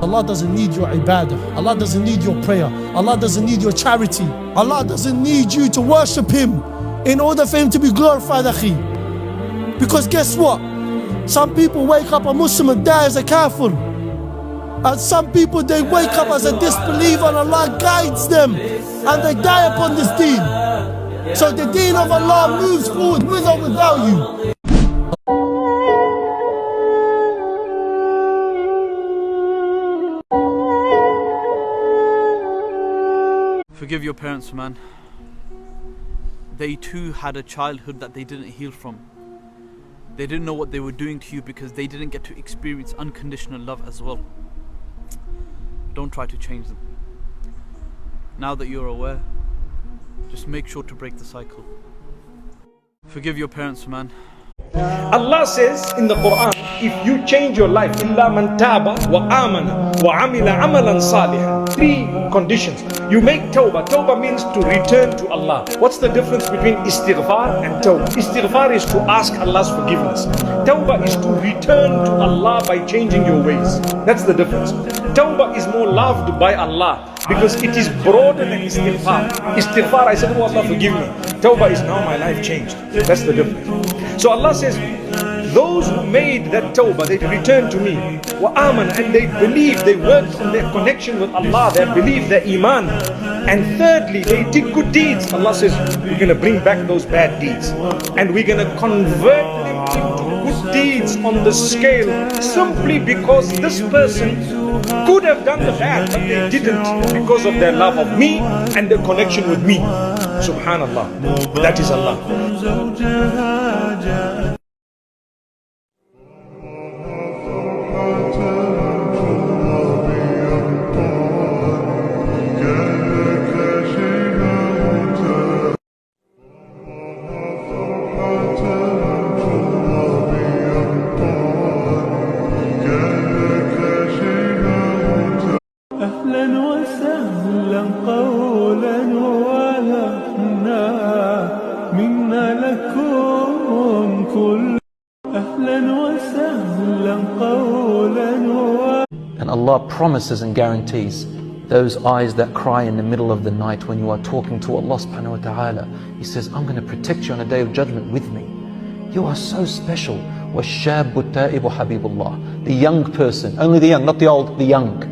Allah doesn't need your ibadah. Allah doesn't need your prayer. Allah doesn't need your charity. Allah doesn't need you to worship Him in order for Him to be glorified, akhi. Because guess what? Some people wake up a Muslim and die as a kafir. And some people, they wake up as a disbeliever and Allah guides them and they die upon this deen. So the deen of Allah moves forward with or without you. Forgive your parents, man. They too had a childhood that they didn't heal from. They didn't know what they were doing to you because they didn't get to experience unconditional love as well. Don't try to change them. Now that you're aware, just make sure to break the cycle. Forgive your parents, man. Allah says in the Quran, if you change your life, إِلَّا مَنْ تَابَ وَآمَنَ وَعَمِلَ عَمَلًا صَالِحًا. 3 conditions. You make tawbah. Tawbah means to return to Allah. What's the difference between istighfar and tawbah? Istighfar is to ask Allah's forgiveness. Tawbah is to return to Allah by changing your ways. That's the difference. Tawbah is more loved by Allah because it is broader than istighfar. Istighfar, I said, oh Allah, forgive me. Tawbah is now my life changed. That's the difference. So Allah says, those who made that tawbah, they returned to me, وَآمَنَ, and they believed, they worked on their connection with Allah, their belief, their iman. And thirdly, they did good deeds. Allah says, we're going to bring back those bad deeds. And we're going to convert them into good deeds on the scale, simply because this person could have done the bad, but they didn't because of their love of me and their connection with me. Subhanallah. That is Allah. And Allah promises and guarantees those eyes that cry in the middle of the night when you are talking to Allah subhanahu wa ta'ala. He says, I'm going to protect you on the day of judgment with me. You are so special. وَالشَّابُ التَّائِبُ حَبِيبُ اللَّهِ. The young person, only the young, not the old, the young,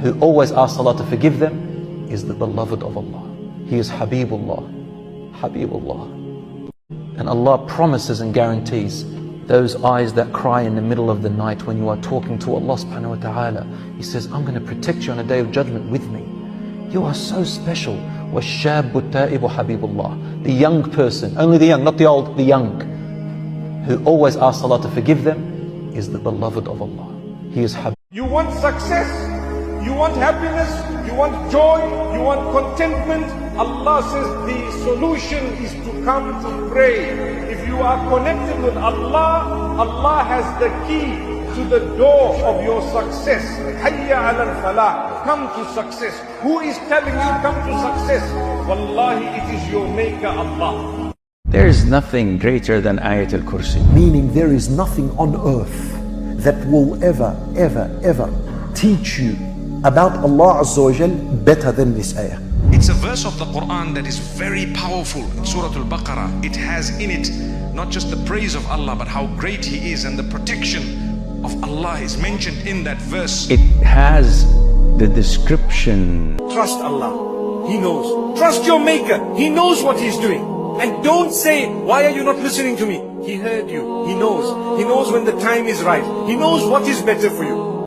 who always asks Allah to forgive them, is the beloved of Allah. He is Habibullah, Habibullah. And Allah promises and guarantees those eyes that cry in the middle of the night when you are talking to Allah subhanahu wa ta'ala. He says, I'm going to protect you on the day of judgment with me. You are so special. وَالشَّابُ التَّائِبُ حَبِيبُ اللَّهِ. The young person, only the young, not the old, the young, who always asks Allah to forgive them, is the beloved of Allah. He is Habib. You want success, you want happiness, you want joy, you want contentment. Allah says the solution is to come to pray. If you are connected with Allah, Allah has the key to the door of your success. Hayya ala al-falah. Come to success. Who is telling you come to success? Wallahi, it is your maker, Allah. There is nothing greater than Ayat al-Kursi. Meaning there is nothing on earth that will ever teach you about Allah Azza wa Jal better than this ayah. It's a verse of the Quran that is very powerful. In Surah Al-Baqarah, it has in it not just the praise of Allah, but how great He is, and the protection of Allah is mentioned in that verse. It has the description. Trust Allah. He knows. Trust your maker. He knows what He's doing. And don't say, why are you not listening to me? He heard you. He knows. He knows when the time is right. He knows what is better for you.